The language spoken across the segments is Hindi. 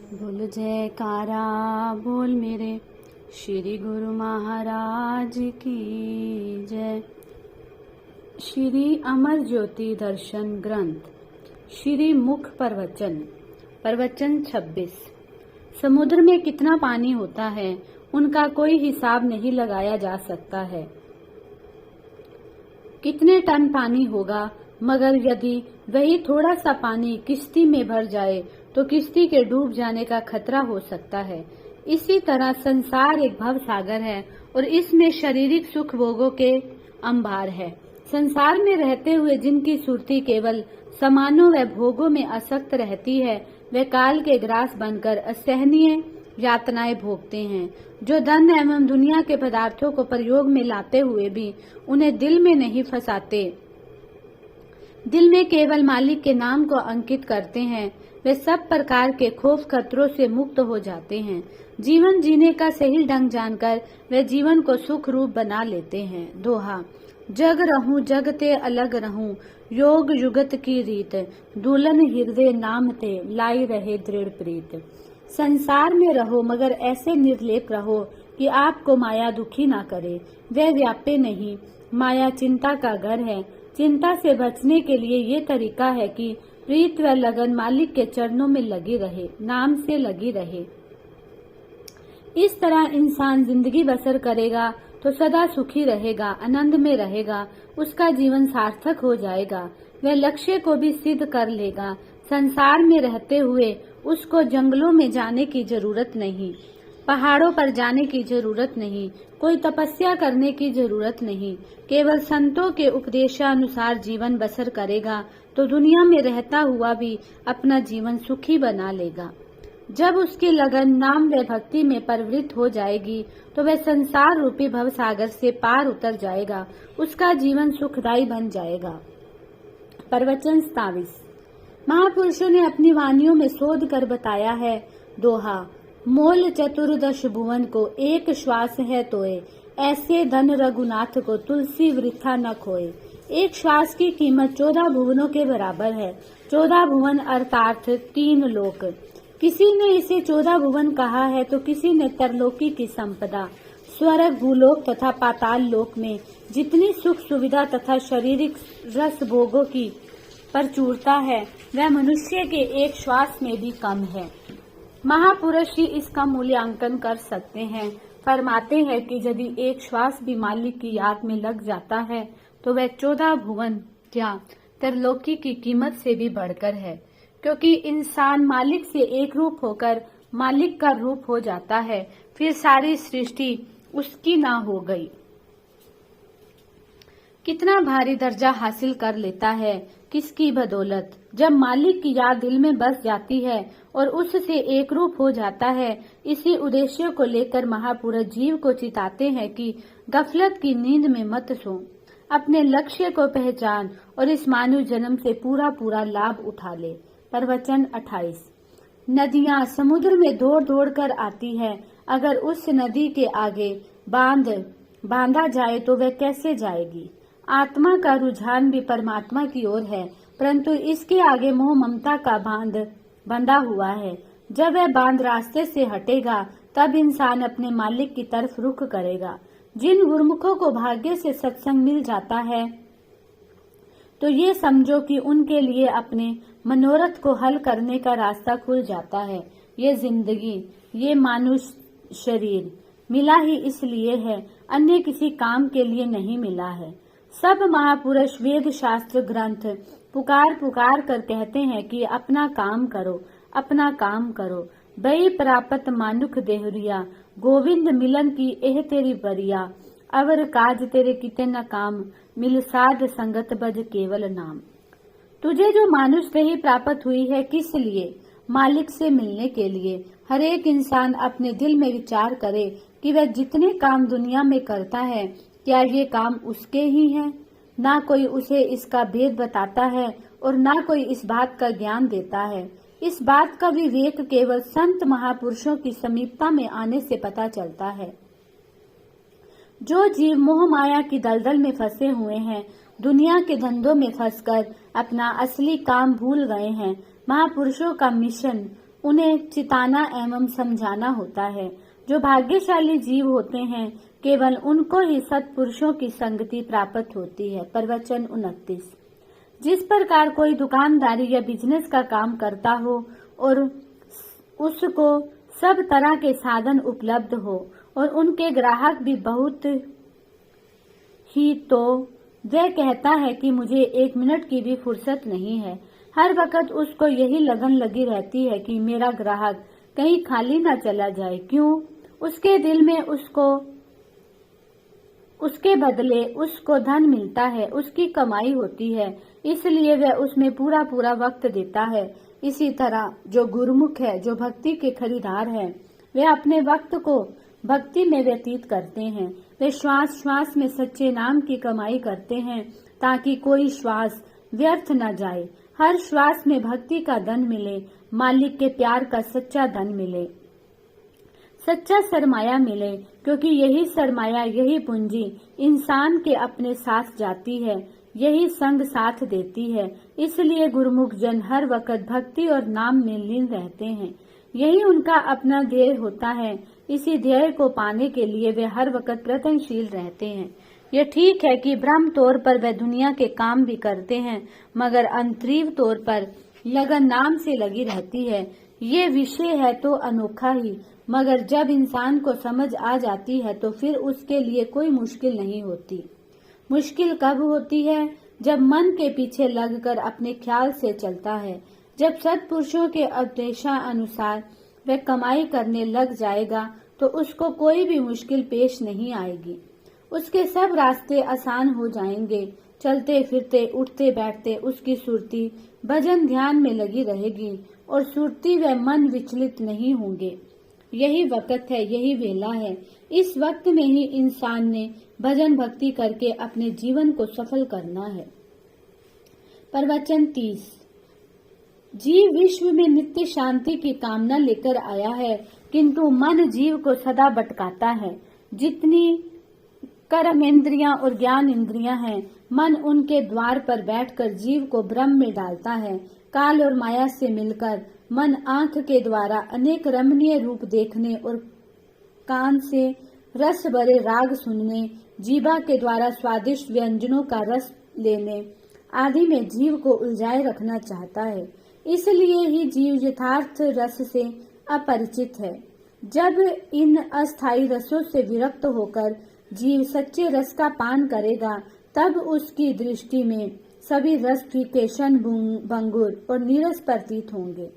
बोल जयकारा बोल मेरे श्री गुरु महाराज की जय। श्री अमर ज्योति दर्शन ग्रंथ श्री मुख प्रवचन 26। समुद्र में कितना पानी होता है उनका कोई हिसाब नहीं लगाया जा सकता है। कितने टन पानी होगा, मगर यदि वही थोड़ा सा पानी किश्ती में भर जाए तो किश्ती के डूब जाने का खतरा हो सकता है। इसी तरह संसार एक भव सागर है और इसमें शारीरिक सुख भोगों के अंबार है। संसार में रहते हुए जिनकी सुरती केवल सामानों व भोगों में आसक्त रहती है, वे काल के ग्रास बनकर असहनीय यातनाएं भोगते हैं। जो धन एवं दुनिया के पदार्थों को प्रयोग में लाते हुए भी उन्हें दिल में नहीं फंसाते, दिल में केवल मालिक के नाम को अंकित करते हैं, वे सब प्रकार के खौफ खतरों से मुक्त हो जाते हैं। जीवन जीने का सही ढंग जानकर वे जीवन को सुख रूप बना लेते हैं। दोहा। जग रहूं जग ते अलग रहूं, योग युगत की रीत, दुल्हन हृदय नाम ते लाई रहे दृढ़ प्रीत। संसार में रहो मगर ऐसे निर्लेप रहो कि आपको माया दुखी ना करे। वह व्यापे नहीं, माया चिंता का घर है। चिंता से बचने के लिए ये तरीका है कि प्रीत व लगन मालिक के चरणों में लगी रहे, नाम से लगी रहे। इस तरह इंसान जिंदगी बसर करेगा तो सदा सुखी रहेगा, आनंद में रहेगा, उसका जीवन सार्थक हो जाएगा। वह लक्ष्य को भी सिद्ध कर लेगा। संसार में रहते हुए उसको जंगलों में जाने की जरूरत नहीं, पहाड़ों पर जाने की जरूरत नहीं, कोई तपस्या करने की जरूरत नहीं। केवल संतों के उपदेशानुसार जीवन बसर करेगा तो दुनिया में रहता हुआ भी अपना जीवन सुखी बना लेगा। जब उसकी लगन नाम व भक्ति में प्रवृत्त हो जाएगी तो वह संसार रूपी भव सागर से पार उतर जाएगा, उसका जीवन सुखदायी बन जाएगा। प्रवचन 27। महापुरुषों ने अपनी वाणियों में शोध कर बताया है। दोहा। मोल चतुर्दश भुवन को एक श्वास है तोए, ऐसे धन रघुनाथ को तुलसी वृथा न खोए। एक श्वास की कीमत 14 भुवनों के बराबर है। 14 भुवन अर्थात 3 लोक। किसी ने इसे 14 भुवन कहा है तो किसी ने तरलोकी की संपदा। स्वर्ग, भूलोक तथा पाताल लोक में जितनी सुख सुविधा तथा शारीरिक रस भोगों की प्रचुरता है वह मनुष्य के एक श्वास में भी कम है। महापुरुष ही इसका मूल्यांकन कर सकते हैं। फरमाते हैं कि यदि एक श्वास भी मालिक की याद में लग जाता है तो वह 14 भुवन क्या त्रिलोकी की कीमत से भी बढ़कर है, क्योंकि इंसान मालिक से एक रूप होकर मालिक का रूप हो जाता है, फिर सारी सृष्टि उसकी ना हो गई। कितना भारी दर्जा हासिल कर लेता है, किसकी बदौलत? जब मालिक की याद दिल में बस जाती है और उससे एक रूप हो जाता है। इसी उद्देश्य को लेकर महापुरुष जीव को चिताते हैं कि गफलत की नींद में मत सो, अपने लक्ष्य को पहचान और इस मानव जन्म से पूरा पूरा लाभ उठा ले। प्रवचन 28। नदियां समुद्र में दौड़ दौड़ कर आती है, अगर उस नदी के आगे बांधा जाए तो वह कैसे जाएगी? आत्मा का रुझान भी परमात्मा की ओर है, परंतु इसके आगे मोह ममता का बांध बंधा हुआ है। जब वह बांध रास्ते से हटेगा तब इंसान अपने मालिक की तरफ रुख करेगा। जिन गुरमुखों को भाग्य से सत्संग मिल जाता है तो ये समझो कि उनके लिए अपने मनोरथ को हल करने का रास्ता खुल जाता है। ये जिंदगी, ये मानुष शरीर मिला ही इसलिए है, अन्य किसी काम के लिए नहीं मिला है। सब महापुरुष वेद शास्त्र ग्रंथ पुकार पुकार कर कहते हैं कि अपना काम करो, अपना काम करो। बई प्राप्त मानुख देहरिया, गोविंद मिलन की एह तेरी बरिया। अवर काज तेरे किते न काम, मिल साध संगत बज केवल नाम। तुझे जो मानुष देही प्राप्त हुई है किस लिए? मालिक से मिलने के लिए। हर एक इंसान अपने दिल में विचार करे कि वह जितने काम दुनिया में करता है क्या ये काम उसके ही हैं? ना कोई उसे इसका भेद बताता है और ना कोई इस बात का ज्ञान देता है। इस बात का विवेक केवल संत महापुरुषों की समीपता में आने से पता चलता है। जो जीव मोह माया की दलदल में फंसे हुए हैं, दुनिया के धंधों में फंसकर अपना असली काम भूल गए हैं, महापुरुषों का मिशन उन्हें चिताना एवं समझाना होता है। जो भाग्यशाली जीव होते हैं केवल उनको ही सत्पुरुषों की संगति प्राप्त होती है। प्रवचन 29। जिस प्रकार कोई दुकानदारी या बिजनेस का काम करता हो और उसको सब तरह के साधन उपलब्ध हो और उनके ग्राहक भी बहुत ही, तो वह कहता है कि मुझे 1 मिनट की भी फुर्सत नहीं है। हर वक्त उसको यही लगन लगी रहती है कि मेरा ग्राहक कहीं खाली ना चला जाए। क्यों? उसके दिल में उसके बदले उसको धन मिलता है, उसकी कमाई होती है, इसलिए वह उसमें पूरा पूरा वक्त देता है। इसी तरह जो गुरुमुख है, जो भक्ति के खरीदार है, वे अपने वक्त को भक्ति में व्यतीत करते हैं। वे श्वास श्वास में सच्चे नाम की कमाई करते हैं ताकि कोई श्वास व्यर्थ न जाए। हर श्वास में भक्ति का धन मिले, मालिक के प्यार का सच्चा धन मिले, सच्चा सरमाया मिले, क्योंकि यही सरमाया, यही पूंजी इंसान के अपने साथ जाती है, यही संग साथ देती है। इसलिए गुरुमुख जन हर वक्त भक्ति और नाम में लीन रहते हैं। यही उनका अपना ध्येय होता है। इसी ध्येय को पाने के लिए वे हर वक्त प्रयत्नशील रहते हैं। यह ठीक है कि ब्रह्म तौर पर वे दुनिया के काम भी करते हैं, मगर अंतरीव तौर पर लगन नाम से लगी रहती है। ये विषय है तो अनोखा ही, मगर जब इंसान को समझ आ जाती है तो फिर उसके लिए कोई मुश्किल नहीं होती। मुश्किल कब होती है? जब मन के पीछे लगकर अपने ख्याल से चलता है। जब सत्पुरुषों के उपदेशानुसार वह कमाई करने लग जाएगा तो उसको कोई भी मुश्किल पेश नहीं आएगी। उसके सब रास्ते आसान हो जाएंगे। चलते फिरते उठते बैठते उसकी सुरती भजन ध्यान में लगी रहेगी और सुरती व मन विचलित नहीं होंगे। यही वक्त है, यही वेला है। इस वक्त में ही इंसान ने भजन भक्ति करके अपने जीवन को सफल करना है। प्रवचन 30। जीव विश्व में नित्य शांति की कामना लेकर आया है, किंतु मन जीव को सदा भटकाता है। जितनी कर्मेंद्रियां और ज्ञान इंद्रियां हैं, मन उनके द्वार पर बैठकर जीव को भ्रम में डालता है। काल और माया से मिलकर मन आंख के द्वारा अनेक रमणीय रूप देखने और कान से रस भरे राग सुनने, जीवा के द्वारा स्वादिष्ट व्यंजनों का रस लेने आदि में जीव को उलझाए रखना चाहता है। इसलिए ही जीव यथार्थ रस से अपरिचित है। जब इन अस्थायी रसों से विरक्त होकर जीव सच्चे रस का पान करेगा, तब उसकी दृष्टि में सभी रस फीके, भंगुर और नीरस प्रतीत होंगे।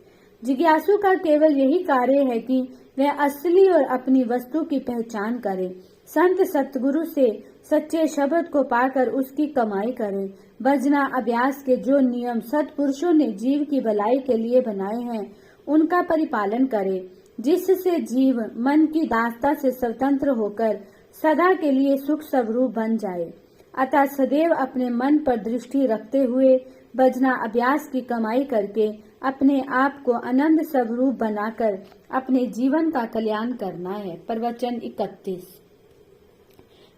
जिज्ञासु का केवल यही कार्य है कि वह असली और अपनी वस्तु की पहचान करे, संत सतगुरु से सच्चे शब्द को पाकर उसकी कमाई करे। भजना अभ्यास के जो नियम सत्पुरुषों ने जीव की भलाई के लिए बनाए हैं, उनका परिपालन करे, जिससे जीव मन की दासता से स्वतंत्र होकर सदा के लिए सुख स्वरूप बन जाए। अतः सदैव अपने मन पर दृष्टि रखते हुए भजना अभ्यास की कमाई करके अपने आप को आनंद स्वरूप बनाकर अपने जीवन का कल्याण करना है। प्रवचन 31।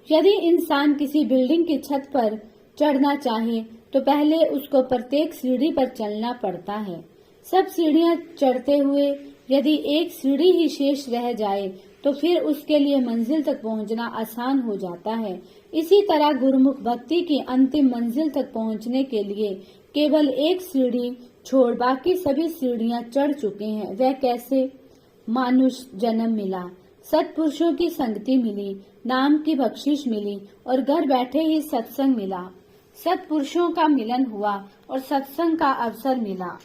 यदि इंसान किसी बिल्डिंग की छत पर चढ़ना चाहे तो पहले उसको प्रत्येक सीढ़ी पर चलना पड़ता है। सब सीढ़ियां चढ़ते हुए यदि एक सीढ़ी ही शेष रह जाए तो फिर उसके लिए मंजिल तक पहुंचना आसान हो जाता है। इसी तरह गुरुमुख भक्ति की अंतिम मंजिल तक पहुंचने के लिए केवल एक सीढ़ी छोड़ बाकी सभी सीढ़ियां चढ़ चुके हैं। वह कैसे? मानुष जन्म मिला, सत्पुरुषों की संगति मिली, नाम की बख्शिश मिली और घर बैठे ही सत्संग मिला। सत्पुरुषों का मिलन हुआ और सत्संग का अवसर मिला।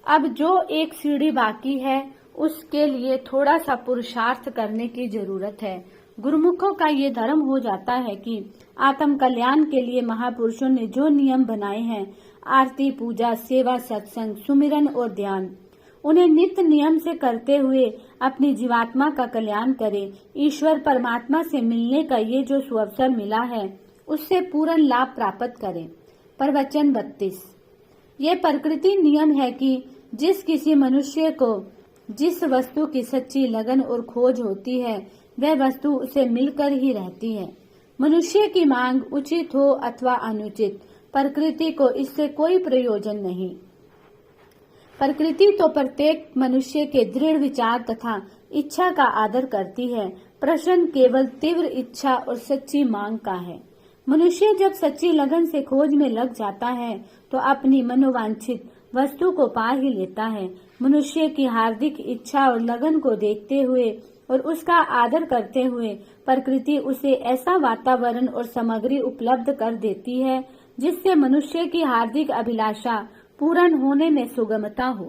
अब जो एक सीढ़ी बाकी है उसके लिए थोड़ा सा पुरुषार्थ करने की जरूरत है। गुरुमुखों का ये धर्म हो जाता है कि आत्म कल्याण के लिए महापुरुषों ने जो नियम बनाए हैं, आरती, पूजा, सेवा, सत्संग, सुमिरन और ध्यान, उन्हें नित्य नियम से करते हुए अपनी जीवात्मा का कल्याण करे। ईश्वर परमात्मा से मिलने का ये जो सुअवसर मिला है, उससे पूर्ण लाभ प्राप्त करें। प्रवचन 32। ये प्रकृति नियम है कि जिस किसी मनुष्य को जिस वस्तु की सच्ची लगन और खोज होती है, वह वस्तु उसे मिलकर ही रहती है। मनुष्य की मांग उचित हो अथवा अनुचित, प्रकृति को इससे कोई प्रयोजन नहीं। प्रकृति तो प्रत्येक मनुष्य के दृढ़ विचार तथा इच्छा का आदर करती है। प्रश्न केवल तीव्र इच्छा और सच्ची मांग का है। मनुष्य जब सच्ची लगन से खोज में लग जाता है तो अपनी मनोवांछित वस्तु को पा ही लेता है। मनुष्य की हार्दिक इच्छा और लगन को देखते हुए और उसका आदर करते हुए प्रकृति उसे ऐसा वातावरण और सामग्री उपलब्ध कर देती है जिससे मनुष्य की हार्दिक अभिलाषा पूर्ण होने में सुगमता हो।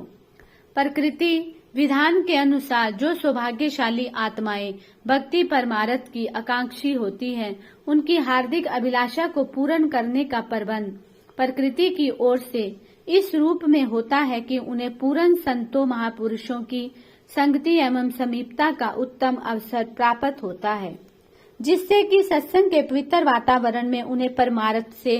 प्रकृति विधान के अनुसार जो सौभाग्यशाली आत्माएं भक्ति परमार्थ की आकांक्षी होती हैं, उनकी हार्दिक अभिलाषा को पूर्ण करने का प्रबंध प्रकृति की ओर से इस रूप में होता है कि उन्हें पूर्ण संतों महापुरुषों की संगति एवं समीपता का उत्तम अवसर प्राप्त होता है, जिससे कि सत्संग के पवित्र वातावरण में उन्हें परमार्थ से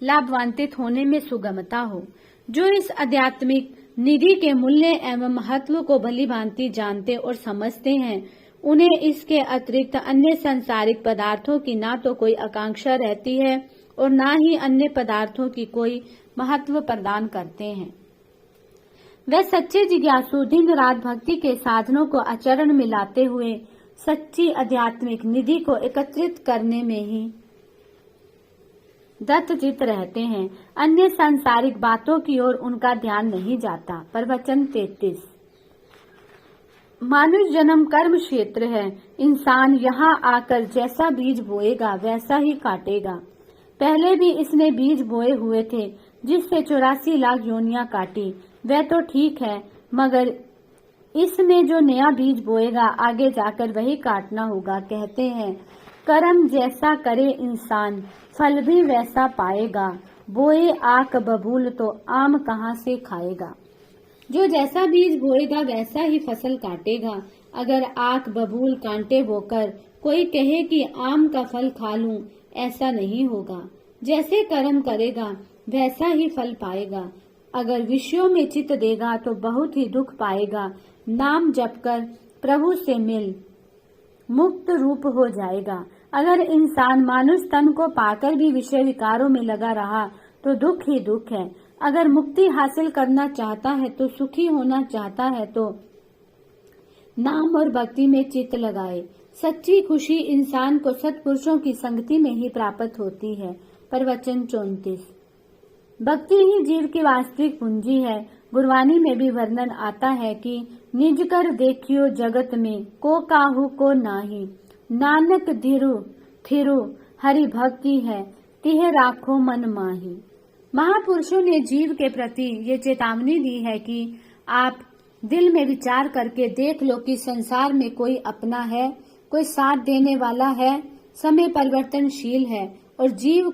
लाभान्वित होने में सुगमता हो। जो इस आध्यात्मिक निधि के मूल्य एवं महत्व को भली भांति जानते और समझते हैं, उन्हें इसके अतिरिक्त अन्य सांसारिक पदार्थों की ना तो कोई आकांक्षा रहती है और ना ही अन्य पदार्थों की कोई महत्व प्रदान करते हैं। वे सच्चे जिज्ञासु दिन रात भक्ति के साधनों को आचरण में लाते हुए सच्ची आध्यात्मिक निधि को एकत्रित करने में ही दत्तचित्त रहते हैं। अन्य सांसारिक बातों की ओर उनका ध्यान नहीं जाता। प्रवचन 33। मानुष जन्म कर्म क्षेत्र है। इंसान यहाँ आकर जैसा बीज बोएगा वैसा ही काटेगा। पहले भी इसने बीज बोए हुए थे जिससे 84 लाख योनियां काटी। वह तो ठीक है, मगर इसमें जो नया बीज बोएगा आगे जाकर वही काटना होगा। कहते हैं कर्म जैसा करे इंसान फल भी वैसा पाएगा। बोए आक बबूल तो आम कहाँ से खाएगा। जो जैसा बीज बोएगा वैसा ही फसल काटेगा। अगर आक बबूल कांटे बोकर कोई कहे कि आम का फल खा लूं, ऐसा नहीं होगा। जैसे कर्म करेगा वैसा ही फल पाएगा। अगर विषयों में चित्त देगा तो बहुत ही दुख पाएगा। नाम जपकर प्रभु से मिल मुक्त रूप हो जाएगा। अगर इंसान मानुष तन को पाकर भी विषय विकारों में लगा रहा तो दुख ही दुख है। अगर मुक्ति हासिल करना चाहता है तो सुखी होना चाहता है तो नाम और भक्ति में चित्त लगाए। सच्ची खुशी इंसान को सत्पुरुषों की संगति में ही प्राप्त होती है। प्रवचन 34। भक्ति ही जीव की वास्तविक पूंजी है। गुरबानी में भी वर्णन आता है कि निज कर देखियो जगत में को काहू को नाही, नानक धीरु थिरु हरि भक्ति है तिह राखो मन माही। महापुरुषों ने जीव के प्रति ये चेतावनी दी है कि आप दिल में विचार करके देख लो कि संसार में कोई अपना है, कोई साथ देने वाला है। समय परिवर्तनशील है और जीव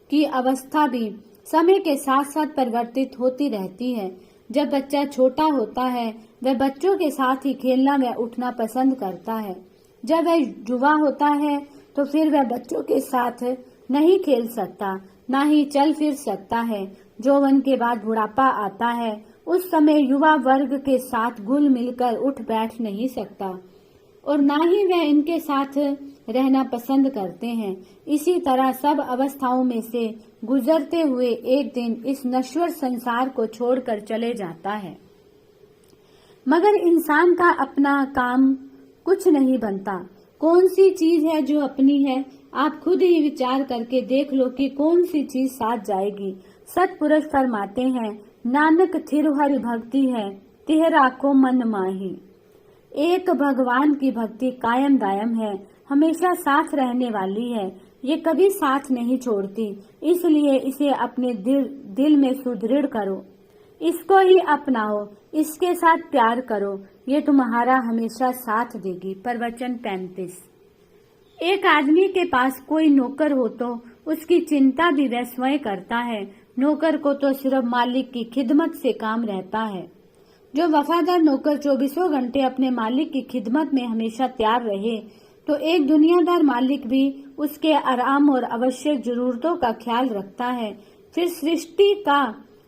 की अवस्था भी समय के साथ साथ परिवर्तित होती रहती है। जब बच्चा छोटा होता है वह बच्चों के साथ ही खेलना व उठना पसंद करता है। जब वह युवा होता है तो फिर वह बच्चों के साथ नहीं खेल सकता, ना ही चल फिर सकता है। यौवन के बाद बुढ़ापा आता है, उस समय युवा वर्ग के साथ घुल मिलकर उठ बैठ नहीं सकता और ना ही वह इनके साथ रहना पसंद करते हैं। इसी तरह सब अवस्थाओं में से गुजरते हुए एक दिन इस नश्वर संसार को छोड़कर चले जाता है। मगर इंसान का अपना काम कुछ नहीं बनता। कौन सी चीज है जो अपनी है? आप खुद ही विचार करके देख लो कि कौन सी चीज साथ जाएगी। सतपुरुष फरमाते हैं नानक थिरु हरि भक्ति है तिह राखो मन माही। एक भगवान की भक्ति कायम दायम है, हमेशा साथ रहने वाली है। ये कभी साथ नहीं छोड़ती, इसलिए इसे अपने दिल में सुदृढ़ करो, इसको ही अपनाओ, इसके साथ प्यार करो, ये तुम्हारा हमेशा साथ देगी। प्रवचन 35। एक आदमी के पास कोई नौकर हो तो उसकी चिंता भी वह स्वयं करता है। नौकर को तो सिर्फ मालिक की खिदमत से काम रहता है। जो वफादार नौकर 24 घंटे अपने मालिक की खिदमत में हमेशा तैयार रहे तो एक दुनियादार मालिक भी उसके आराम और आवश्यक जरूरतों का ख्याल रखता है। फिर सृष्टि का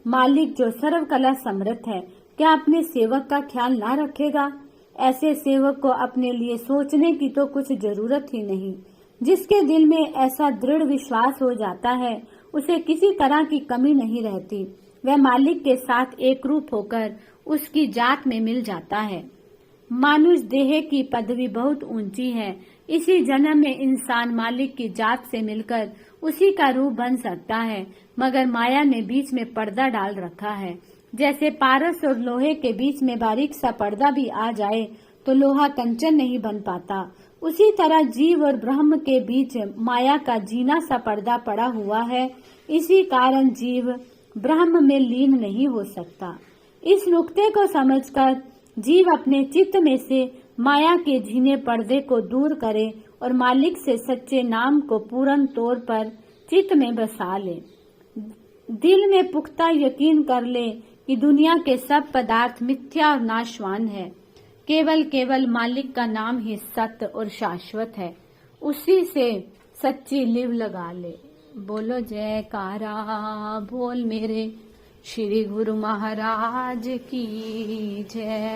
मालिक जो सर्वकला समर्थ है, क्या अपने सेवक का ख्याल ना रखेगा? ऐसे सेवक को अपने लिए सोचने की तो कुछ जरूरत ही नहीं। जिसके दिल में ऐसा दृढ़ विश्वास हो जाता है उसे किसी तरह की कमी नहीं रहती। वह मालिक के साथ एक रूप होकर उसकी जात में मिल जाता है। मानुष देह की पदवी बहुत ऊंची है। इसी जन्म में इंसान मालिक की जात से मिलकर उसी का रूप बन सकता है, मगर माया ने बीच में पर्दा डाल रखा है। जैसे पारस और लोहे के बीच में बारीक सा पर्दा भी आ जाए तो लोहा कंचन नहीं बन पाता, उसी तरह जीव और ब्रह्म के बीच माया का जीना सा पर्दा पड़ा हुआ है। इसी कारण जीव ब्रह्म में लीन नहीं हो सकता। इस नुक्ते को समझकर जीव अपने चित्त में से माया के झीने पर्दे को दूर करे और मालिक से सच्चे नाम को पूर्ण तौर पर चित्त में बसा ले। दिल में पुख्ता यकीन कर ले कि दुनिया के सब पदार्थ मिथ्या और नाशवान है। केवल मालिक का नाम ही सत्य और शाश्वत है। उसी से सच्ची लिव लगा ले। बोलो जयकारा बोल मेरे श्री गुरु महाराज की जय।